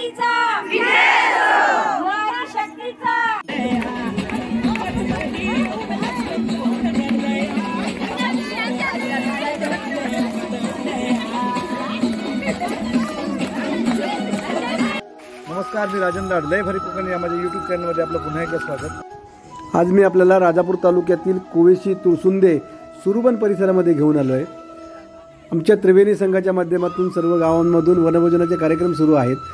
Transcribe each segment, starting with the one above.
शक्तीचा विजय असो, नारी शक्तीचा। नमस्कार, मी राजन लाड, लय भारी कोकण या माझ्या यूट्यूब चॅनलमध्ये आपलं पुन्हा एकदा स्वागत। आज मी आपल्याला राजापूर तालुक्यातील कुवेशी तुळसुंदे सुरुबन परिसरामध्ये घेऊन आलो आहे। आमच्या त्रिवेणी संघाच्या माध्यमातून सर्व गावांमधून वनभोजनाचे कार्यक्रम सुरू आहेत।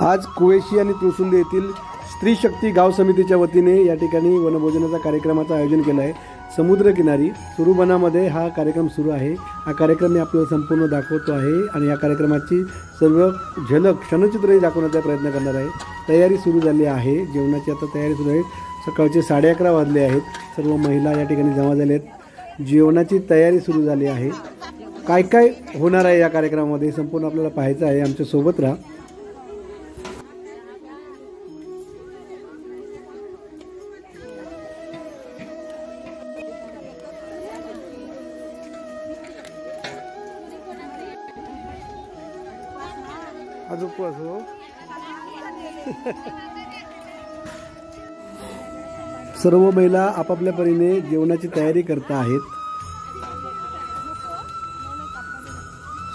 आज कुवेशी आणि तुळसुंदे येथील स्त्री शक्ती गाव समितीच्या वतीने या ठिकाणी वनभोजनाचा कार्यक्रमाचं आयोजन केलं आहे। समुद्रकिनारी सुरुबनामध्ये हा कार्यक्रम सुरू आहे। हा कार्यक्रम मी आपल्याला संपूर्ण दाखवतो आहे आणि या कार्यक्रमाची सर्व झलक क्षणचित्रही दाखवण्याचा प्रयत्न करणार आहे। तयारी सुरू झाली आहे, जेवणाची आता तयारी सुरू आहे। सकाळचे 11:30 वाजले आहेत। सर्व महिला या ठिकाणी जमा झाल्या आहेत, जेवणाची तयारी सुरू झाली आहे। काय काय होणार आहे या कार्यक्रमामध्ये संपूर्ण आपल्याला पाहायचं आहे, आमच्या सोबत राहा। आज उपवास हो। सर्व महिला आपापल्या परीने जेवणाची तयारी करत आहेत।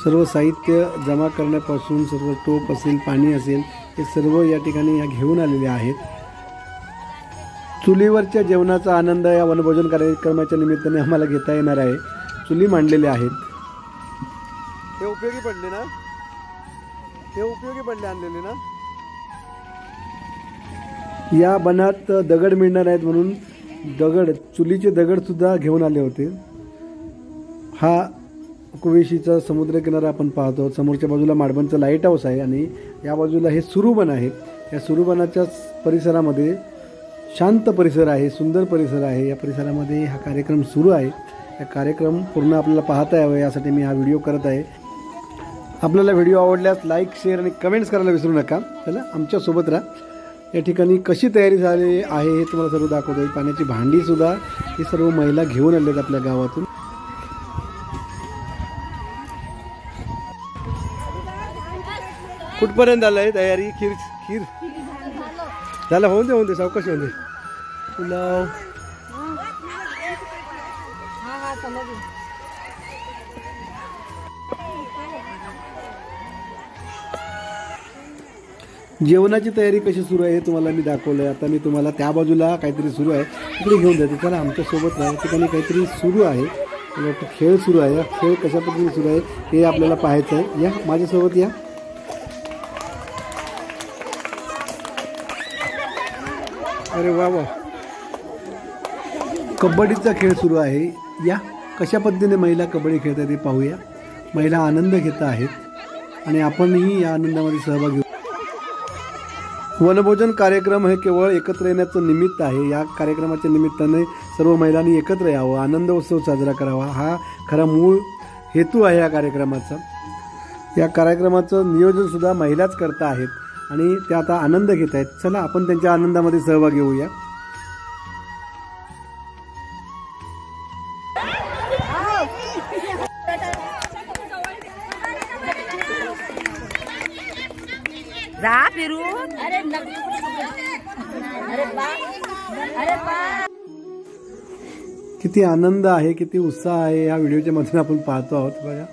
सर्व साहित्य जमा करण्यापासून सर्व टोप असेल, पाणी असेल, हे सर्व या ठिकाणी घेऊन आलेले आहेत। चुलीवरच्या जेवणाचा आनंद या वनभोजन कार्यक्रमाच्या निमित्ताने आम्हाला घेता येणार आहे। चुली मांडलेल्या आहेत, हे उपयोगी पडले ना, हे उपयोगी पडले आणलेले ना। या बनात दगड मिळणार आहेत म्हणून दगड, चुलीचे दगड सुद्धा घेऊन आले होते। हा कुवेशीचा समुद्रकिनारा आपण पाहतो। समोरच्या बाजूला माडबनचं लाईट हाऊस आहे आणि या बाजूला हे सुरुबन आहे। या सुरुबनाच्या परिसरामध्ये शांत परिसर आहे, सुंदर परिसर आहे। या परिसरामध्ये हा कार्यक्रम सुरू आहे। हा कार्यक्रम पूर्ण आपल्याला पाहता यावा यासाठी मी हा व्हिडिओ करत आहे। आपल्याला व्हिडिओ आवडल्यास लाईक, शेअर आणि कमेंट्स करायला विसरू नका। चला आमच्यासोबत राहा। या ठिकाणी कशी तयारी झाली आहे हे तुम्हाला सर्व दाखवतो। पाण्याची भांडीसुद्धा ही सर्व महिला घेऊन आलेत आपल्या गावातून। कुठपर्यंत आलं आहे तयारी? खीर झालं, होऊन दे सावकाश होऊन दे। पुलाव जेवणाची तयारी कशी सुरू आहे हे तुम्हाला मी दाखवलं आहे। आता मी तुम्हाला त्या बाजूला काहीतरी सुरू आहे तिकडे घेऊन जाते। चला आमच्यासोबत राहा। ठिकाणी काहीतरी सुरू आहे, खेळ सुरू आहे। खेळ कशा पद्धतीने सुरू आहे हे आपल्याला पाहायचं आहे। या माझ्यासोबत या। अरे वा वा, कबड्डीचा खेळ सुरू आहे। या कशा पद्धतीने महिला कबड्डी खेळतात ते पाहूया। महिला आनंद घेत आहेत आणि आपणही या आनंदामध्ये सहभागी होऊ। वनभोजन कार्यक्रम हे केवळ एकत्र येण्याचं निमित्त आहे। या कार्यक्रमाच्या निमित्ताने सर्व महिलांनी एकत्र यावं, आनंद उत्सव साजरा करावा, हा खरा मूळ हेतू आहे या कार्यक्रमाचा। या कार्यक्रमाचं नियोजनसुद्धा महिलाच करत आहेत आणि त्या आता आनंद घेत आहेत। चला आपण त्यांच्या आनंदामध्ये सहभागी होऊया। जा फिरू। किती आनंद आहे, किती उत्साह आहे या व्हिडिओच्या मधून आपण पाहतो आहोत। बघा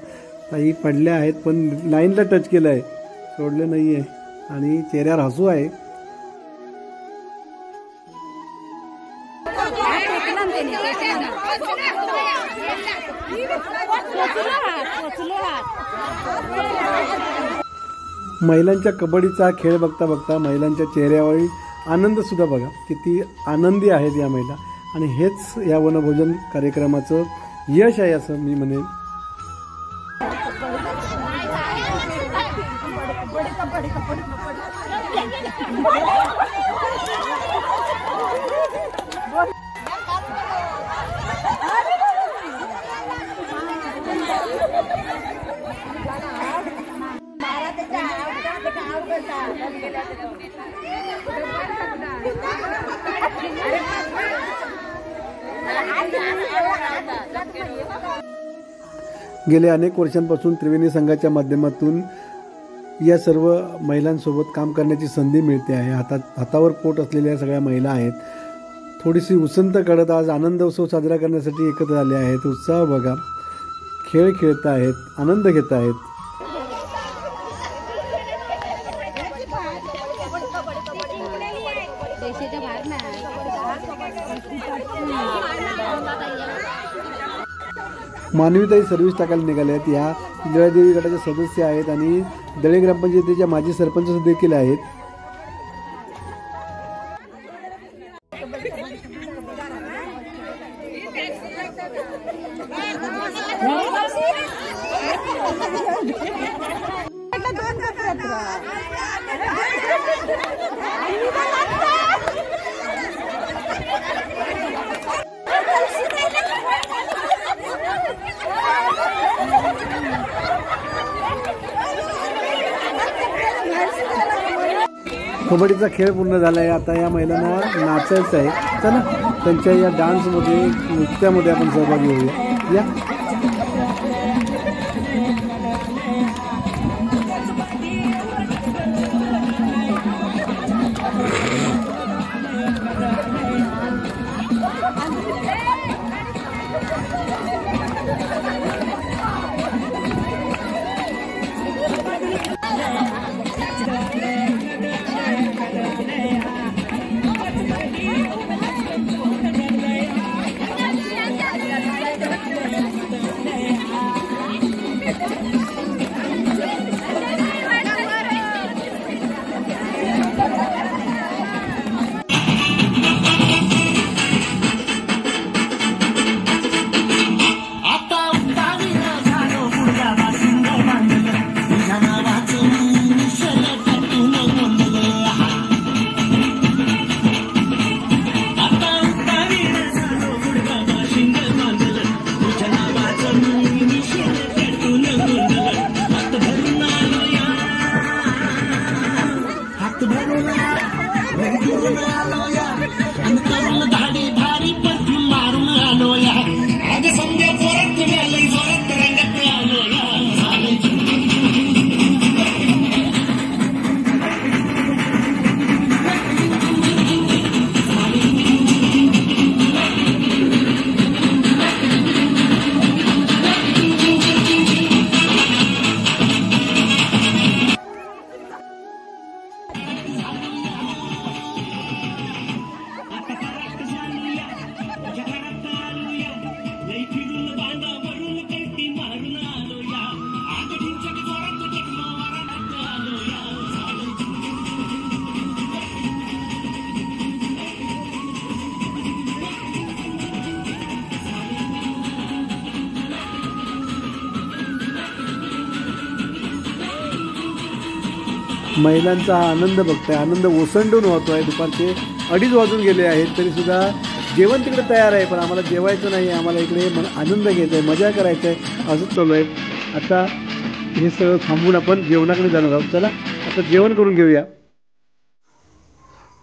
ताई पडल्या आहेत पण लाईनला टच केलं आहे, सोडलं नाही आहे आणि चेहऱ्यावर हसू आहे। महिलांच्या कबड्डीचा खेळ बघता बघता महिलांच्या चेहऱ्यावरील आनंद सुद्धा बघा, किती आनंदी आहेत या महिला। आणि हेच या वनभोजन कार्यक्रमाचं यश आहे असं मी म्हणेन। गेल्या अनेक वर्षांपासून त्रिवेणी संघाच्या माध्यमातून या सर्व महिलांसोबत काम करण्याची संधी मिळते आहे. हातावर पोट असलेल्या सगळ्या महिला आहेत. थोडीशी उसंत काढत आज आनंद उत्सव साजरा करण्यासाठी एकत्र आले आहेत. उत्साह बघा, खेळ खेळत आहेत, आनंद घेत आहेत. मानवीताई सर्व्हिस टाकायला निघाल्या आहेत. या इंदिरादेवी गटाचे सदस्य आहेत आणि दळे ग्रामपंचायतीच्या माजी सरपंच देखील आहेत. कबड्डीचा खेळ पूर्ण झाला आहे. आता या महिलांना नाचायचं आहे. चला त्यांच्या या डान्समध्ये, नृत्यामध्ये आपण सहभागी होऊया. या महिलांचा हा आनंद बघताय. आनंद ओसंडून होतोय. दुपारचे 2:30 वाजून गेले आहेत तरीसुद्धा जेवण तिकडे तयार आहे, पण आम्हाला जेवायचं नाही आहे. आम्हाला इकडे आनंद घ्यायचा आहे, मजा करायचं आहे, असंच चालू आहे. आता हे सगळं थांबून आपण जेवणाकडे जाणार आहोत. चला आता जेवण करून घेऊया.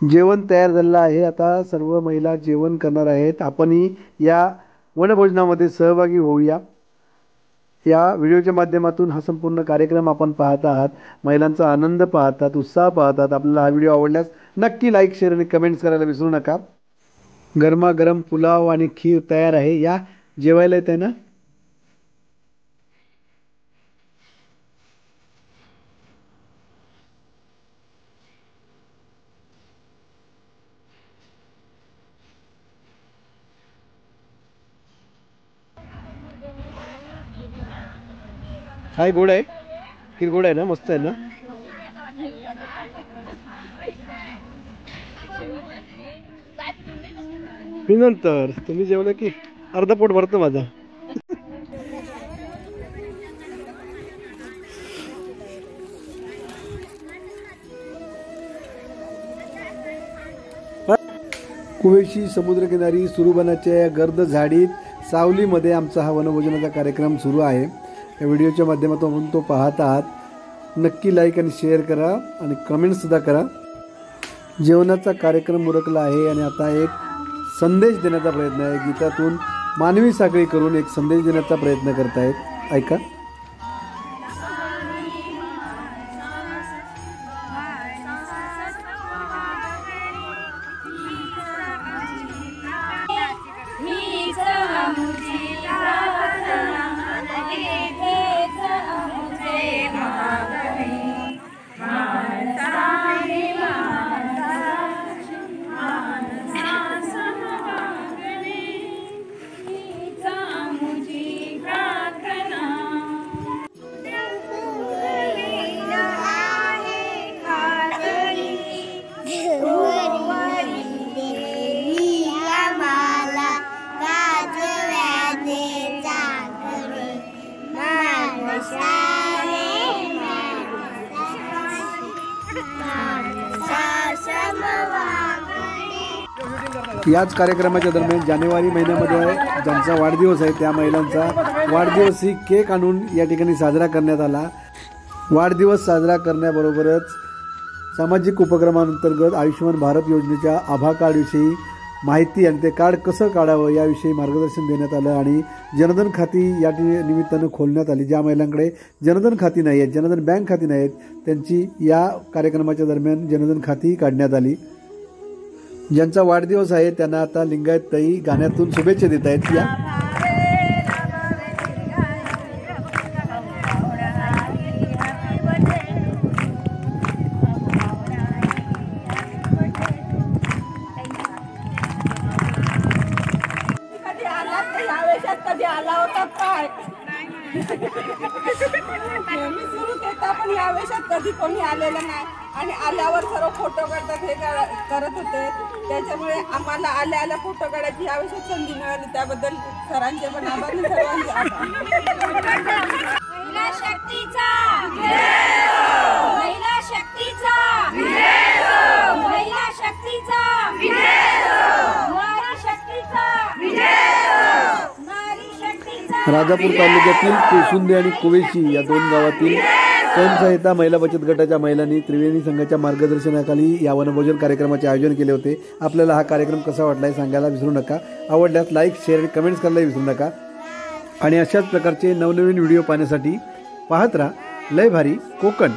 जेवण तयार झालेलं आहे. आता सर्व महिला जेवण करणार आहेत. आपणही या वनभोजनामध्ये सहभागी होऊया. या व्हिडिओच्या माध्यमातून हा संपूर्ण कार्यक्रम आपण पाहत आहात. महिलांचा आनंद पाहतात, उत्साह पाहतात. आपल्याला हा व्हिडिओ आवडल्यास नक्की लाईक, शेअर आणि कमेंट्स करायला विसरू नका. गरमागरम पुलाव आणि खीर तयार आहे. या जेवायला येत आहे ना. हाय, गोड आहे खीर, गोड आहे ना, मस्त आहे ना. मी नंतर तुम्ही जेवलं की अर्धा पोट भरतं माझा. कुवेशी समुद्रकिनारी सुरुबनाच्या गर्द झाडीत सावलीमध्ये आमचा हा वनभोजनाचा कार्यक्रम सुरू आहे. या व्हिडिओच्या माध्यमातून आपण तो पाहत आहात. नक्की लाईक आणि शेअर करा आणि कमेंटसुद्धा करा. जेवणाचा कार्यक्रम उरकला आहे आणि आता एक संदेश देण्याचा प्रयत्न आहे. गीतातून मानवी साखळी करून एक संदेश देण्याचा प्रयत्न करतायत. ऐका. याच कार्यक्रमाच्या दरम्यान जानेवारी महिन्यामध्ये ज्यांचा वाढदिवस आहे त्या महिलांचा वाढदिवसही केक आणून या ठिकाणी साजरा करण्यात आला। वाढदिवस साजरा करण्याबरोबरच सामाजिक उपक्रमांतर्गत आयुष्यमान भारत योजनेच्या आभा कार्डविषयी माहिती आणि ते कार्ड कसं काढावं याविषयी मार्गदर्शन देण्यात आलं आणि जनधन खाती या निमित्तानं खोलण्यात आली। ज्या महिलांकडे जनधन खाती नाही आहेत, जनधन बँक खाती नाही आहेत, त्यांची या कार्यक्रमाच्या दरम्यान जनधन खाती काढण्यात आली। ज्यांचा वाढदिवस आहे त्यांना आता लिंगायत ताई गाण्यातून शुभेच्छा देत आहेत। या कधी आला होता काय नेहमी सुरू देता पण या वेळेस कधी कोणी आलेलं नाही आणि आल्यावर सर्व फोटो काढतात हे करत होते। त्याच्यामुळे आम्हाला आल्या फोटो काढायची यावेळेस संधी मिळाली, त्याबद्दल सरांचे पण आभार आणि सर्वांचे आभार। महिला शक्तीचा जय हो, महिला शक्तीचा जय हो, महिला शक्तीचा जय हो, नारी शक्तीचा जय हो, नारी शक्तीचा। राजापूर तालुक्यातील तुळसुंदे आणि कुवेशी या दोन गावातील स्वयंसहायता महिला बचत गटाच्या महिलांनी त्रिवेणी संघाच्या मार्गदर्शनाखाली या वनभोजन कार्यक्रमाचे आयोजन केले होते। आपल्याला हा कार्यक्रम कसा वाटला हे सांगायला विसरू नका। आवडल्यास लाईक, शेअर आणि कमेंट्स करायला विसरू नका आणि अशाच प्रकारचे नवनवीन व्हिडिओ पाहण्यासाठी पाहत राहा लय भारी कोकण।